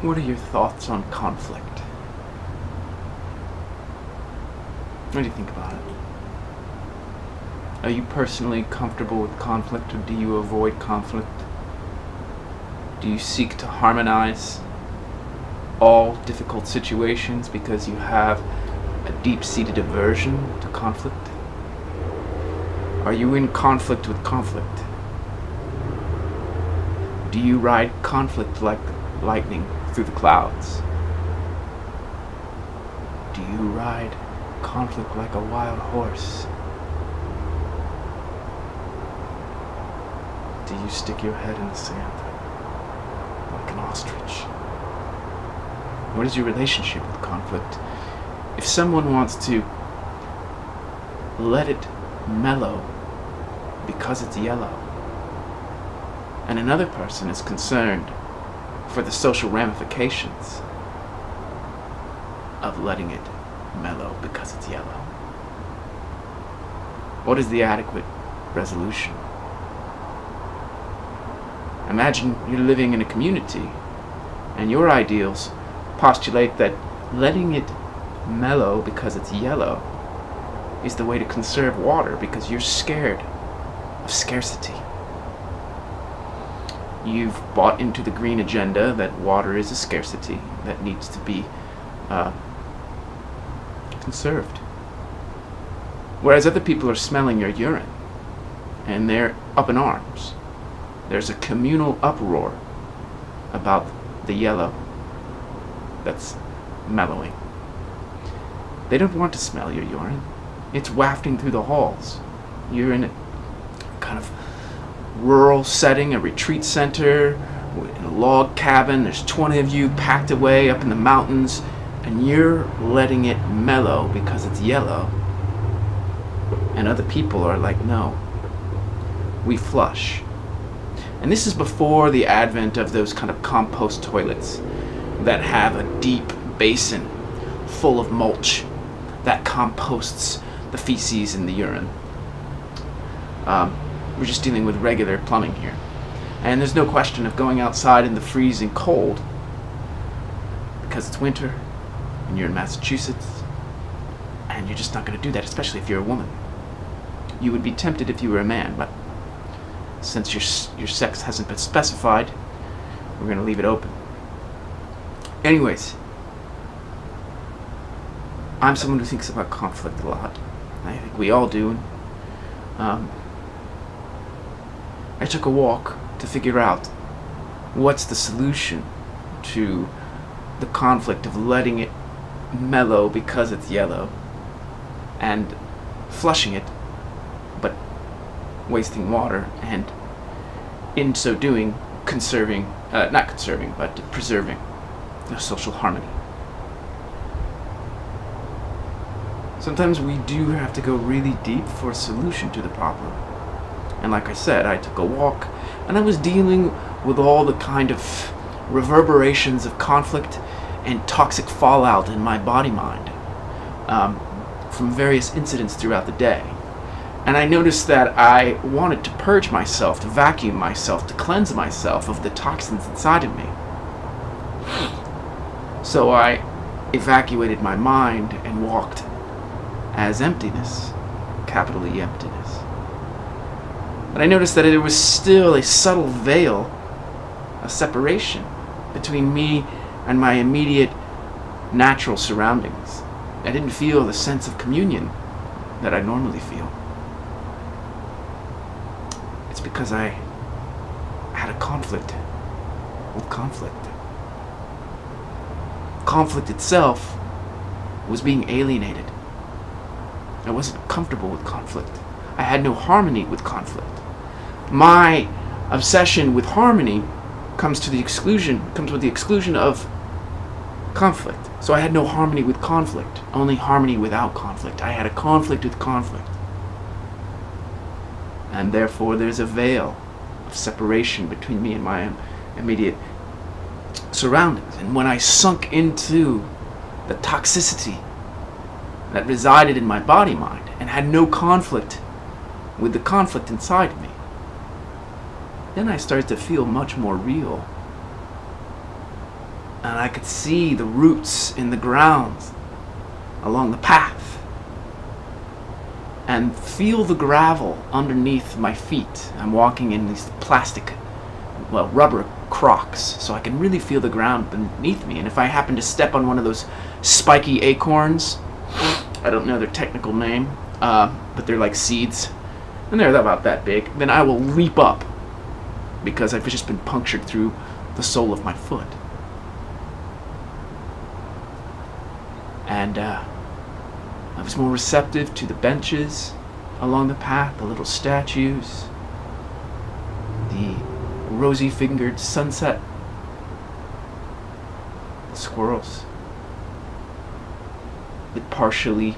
What are your thoughts on conflict? What do you think about it? Are you personally comfortable with conflict, or do you avoid conflict? Do you seek to harmonize all difficult situations because you have a deep-seated aversion to conflict? Are you in conflict with conflict? Do you ride conflict like lightning through the clouds? Do you ride conflict like a wild horse? Do you stick your head in the sand like an ostrich? What is your relationship with conflict? If someone wants to let it mellow because it's yellow, and another person is concerned for the social ramifications of letting it mellow because it's yellow, what is the adequate resolution? Imagine you're living in a community and your ideals postulate that letting it mellow because it's yellow is the way to conserve water because you're scared of scarcity. You've bought into the green agenda that water is a scarcity that needs to be conserved. Whereas other people are smelling your urine and they're up in arms. There's a communal uproar about the yellow that's mellowing. They don't want to smell your urine. It's wafting through the halls. You're in a kind of rural setting, a retreat center, in a log cabin. There's 20 of you packed away up in the mountains, and you're letting it mellow because it's yellow. And other people are like, no, we flush. And this is before the advent of those kind of compost toilets that have a deep basin full of mulch that composts the feces and the urine. We're just dealing with regular plumbing here. And there's no question of going outside in the freezing cold because it's winter and you're in Massachusetts, and you're just not going to do that, especially if you're a woman. You would be tempted if you were a man, but since your sex hasn't been specified, we're going to leave it open. Anyways, I'm someone who thinks about conflict a lot. I think we all do. I took a walk to figure out what's the solution to the conflict of letting it mellow because it's yellow and flushing it but wasting water, and in so doing preserving the social harmony. Sometimes we do have to go really deep for a solution to the problem. And like I said, I took a walk and I was dealing with all the kind of reverberations of conflict and toxic fallout in my body-mind from various incidents throughout the day. And I noticed that I wanted to purge myself, to vacuum myself, to cleanse myself of the toxins inside of me. So I evacuated my mind and walked as emptiness, capital E emptiness. But I noticed that there was still a subtle veil, a separation between me and my immediate natural surroundings. I didn't feel the sense of communion that I normally feel. It's because I had a conflict with conflict. Conflict itself was being alienated. I wasn't comfortable with conflict. I had no harmony with conflict. My obsession with harmony comes with the exclusion of conflict. So I had no harmony with conflict, only harmony without conflict. I had a conflict with conflict. And therefore there's a veil of separation between me and my immediate surroundings. And when I sunk into the toxicity that resided in my body-mind and had no conflict with the conflict inside of me, then I started to feel much more real. and I could see the roots in the ground along the path and feel the gravel underneath my feet. I'm walking in these plastic, well, rubber Crocs, so I can really feel the ground beneath me. And if I happen to step on one of those spiky acorns, I don't know their technical name, but they're like seeds, and they're about that big, then I will leap up because I've just been punctured through the sole of my foot. And I was more receptive to the benches along the path, the little statues, the rosy-fingered sunset, the squirrels, the partially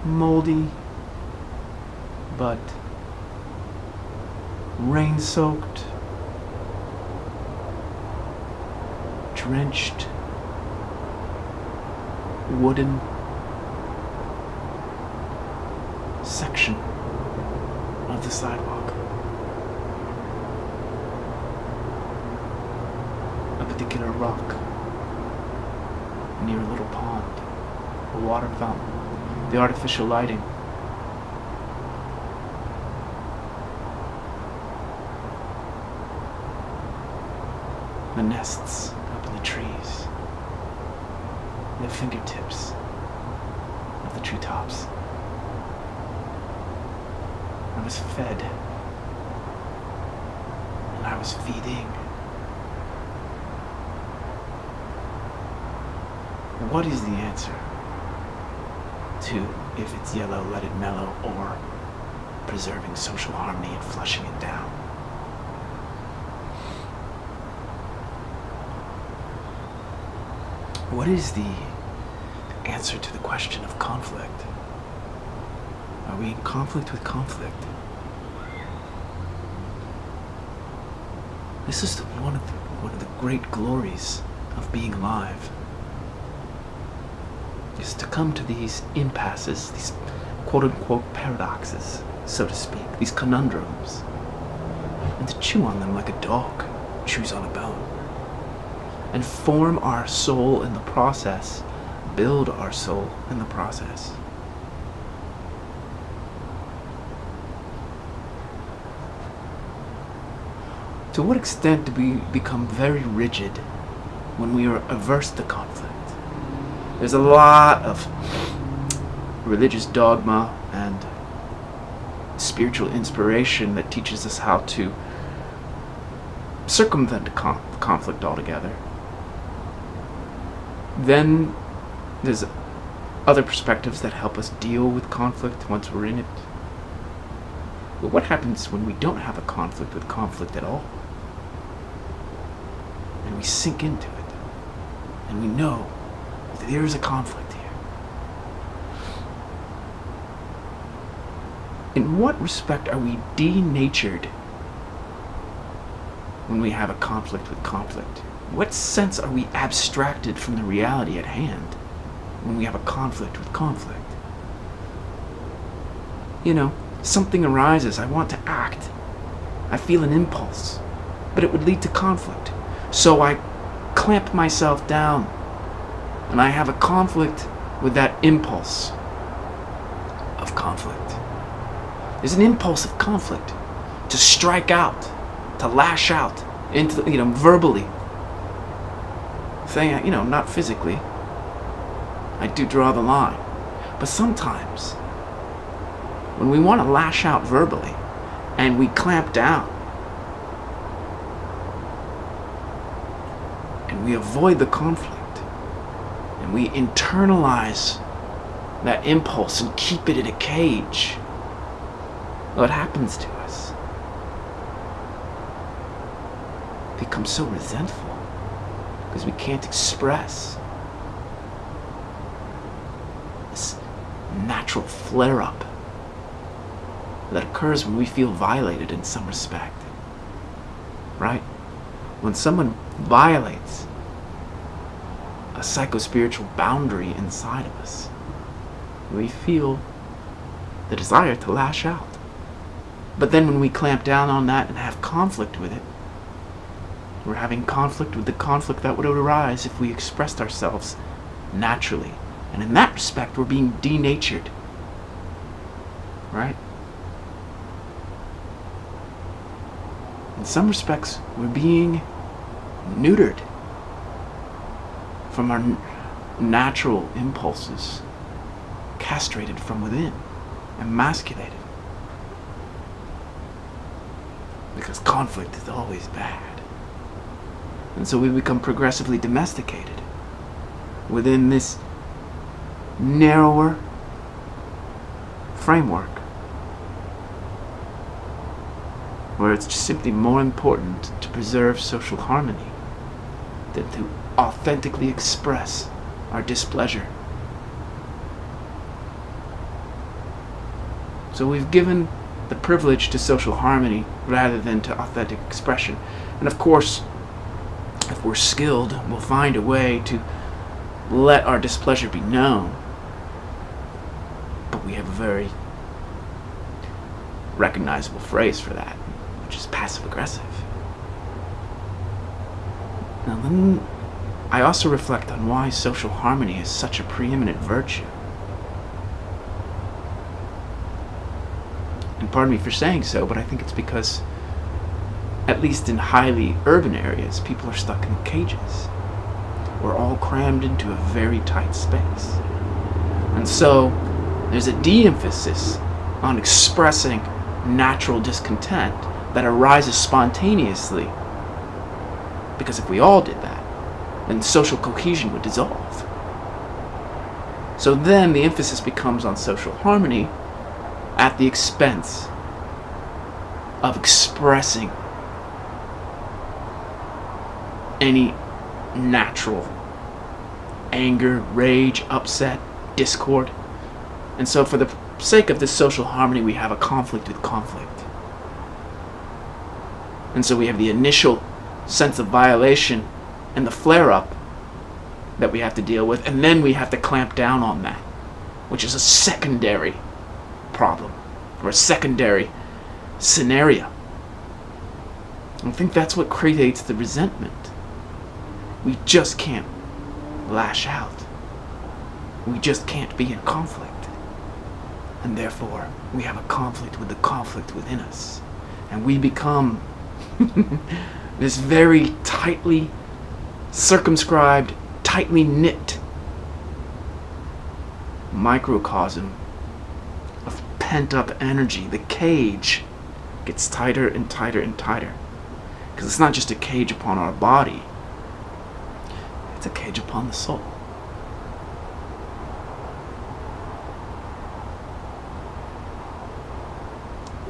moldy but rain-soaked, drenched wooden section of the sidewalk. A particular rock near a little pond, a water fountain, the artificial lighting. The nests up in the trees, the fingertips of the treetops. I was fed, and I was feeding. What is the answer to if it's yellow, let it mellow, or preserving social harmony and flushing it down? What is the answer to the question of conflict? Are we in conflict with conflict? This is one of the great glories of being alive, is to come to these impasses, these quote-unquote paradoxes, so to speak, these conundrums, and to chew on them like a dog chews on a bone, and form our soul in the process, build our soul in the process. To what extent do we become very rigid when we are averse to conflict? There's a lot of religious dogma and spiritual inspiration that teaches us how to circumvent conflict altogether. Then there's other perspectives that help us deal with conflict once we're in it. But what happens when we don't have a conflict with conflict at all? And we sink into it, and we know that there is a conflict here. In what respect are we denatured when we have a conflict with conflict? In what sense are we abstracted from the reality at hand when we have a conflict with conflict? You know, something arises, I want to act. I feel an impulse, but it would lead to conflict. So I clamp myself down, and I have a conflict with that impulse of conflict. There's an impulse of conflict to strike out, to lash out, into verbally. Saying, not physically. I do draw the line. But sometimes, when we want to lash out verbally, and we clamp down, and we avoid the conflict, and we internalize that impulse and keep it in a cage, what happens to us? We become so resentful because we can't express this natural flare-up that occurs when we feel violated in some respect, right? When someone violates a psycho-spiritual boundary inside of us, we feel the desire to lash out. But then when we clamp down on that and have conflict with it, we're having conflict with the conflict that would arise if we expressed ourselves naturally. And in that respect, we're being denatured. Right? In some respects, we're being neutered from our natural impulses, castrated from within, emasculated. Because conflict is always bad. And so we become progressively domesticated within this narrower framework, where it's just simply more important to preserve social harmony than to authentically express our displeasure. So we've given the privilege to social harmony rather than to authentic expression. And of course, if we're skilled, we'll find a way to let our displeasure be known. But we have a very recognizable phrase for that, which is passive-aggressive. Now then, I also reflect on why social harmony is such a preeminent virtue. And pardon me for saying so, but I think it's because, at least in highly urban areas, people are stuck in cages. We're all crammed into a very tight space. And so, there's a de-emphasis on expressing natural discontent that arises spontaneously. Because if we all did that, then social cohesion would dissolve. So then the emphasis becomes on social harmony at the expense of expressing any natural anger, rage, upset, discord. And so for the sake of this social harmony, we have a conflict with conflict. And so we have the initial sense of violation and the flare-up that we have to deal with, and then we have to clamp down on that, which is a secondary problem, or a secondary scenario. I think that's what creates the resentment. We just can't lash out. We just can't be in conflict. And therefore, we have a conflict with the conflict within us. And we become this very tightly circumscribed, tightly knit microcosm of pent-up energy. The cage gets tighter and tighter and tighter. Because it's not just a cage upon our body, it's a cage upon the soul.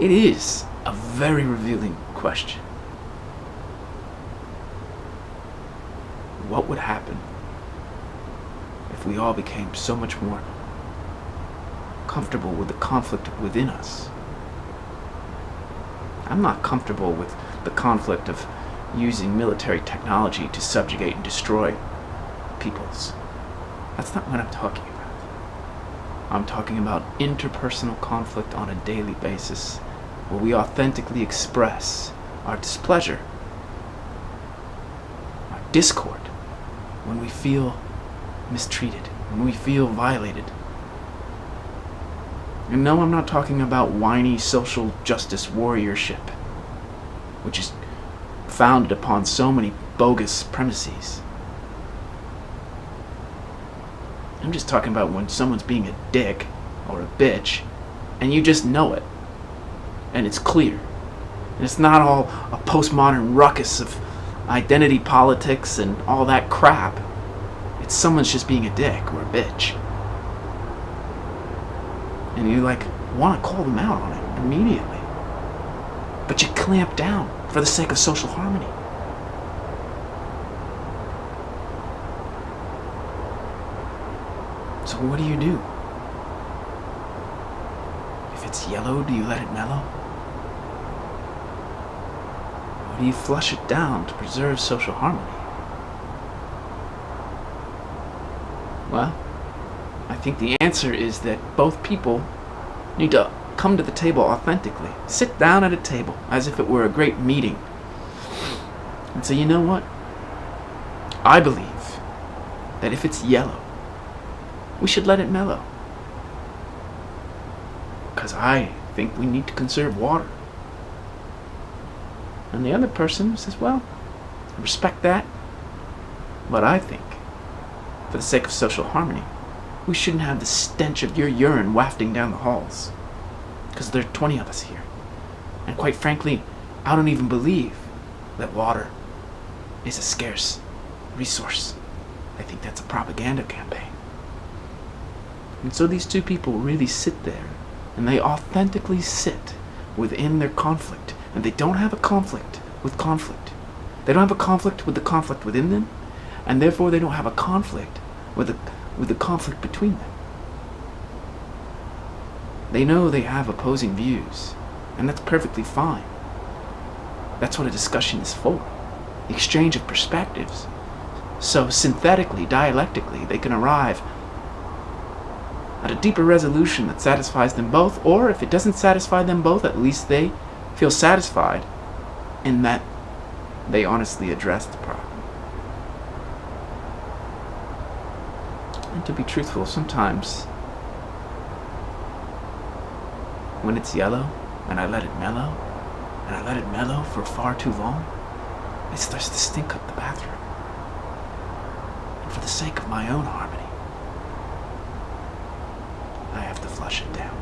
It is a very revealing question. What would happen if we all became so much more comfortable with the conflict within us? I'm not comfortable with the conflict of using military technology to subjugate and destroy peoples. That's not what I'm talking about. I'm talking about interpersonal conflict on a daily basis, where we authentically express our displeasure, our discord, when we feel mistreated, when we feel violated. And no, I'm not talking about whiny social justice warriorship, which is founded upon so many bogus premises. I'm just talking about when someone's being a dick or a bitch, and you just know it, and it's clear. And it's not all a postmodern ruckus of identity politics and all that crap. It's someone's just being a dick or a bitch. And you want to call them out on it immediately. But you clamp down for the sake of social harmony. So what do you do? If it's yellow, do you let it mellow? Or do you flush it down to preserve social harmony? Well, I think the answer is that both people need to come to the table authentically. Sit down at a table as if it were a great meeting and say, you know what? I believe that if it's yellow, we should let it mellow. Because I think we need to conserve water. And the other person says, well, I respect that, but I think, for the sake of social harmony, we shouldn't have the stench of your urine wafting down the halls. Because there are 20 of us here. And quite frankly, I don't even believe that water is a scarce resource. I think that's a propaganda campaign. And so these two people really sit there, and they authentically sit within their conflict. And they don't have a conflict with conflict. They don't have a conflict with the conflict within them, and therefore they don't have a conflict with the conflict between them. They know they have opposing views, and that's perfectly fine. That's what a discussion is for. The exchange of perspectives. So synthetically, dialectically, they can arrive at a deeper resolution that satisfies them both, or if it doesn't satisfy them both, at least they feel satisfied in that they honestly addressed the problem. And to be truthful, sometimes when it's yellow and I let it mellow, and I let it mellow for far too long, it starts to stink up the bathroom. And for the sake of my own harmony, I have to flush it down.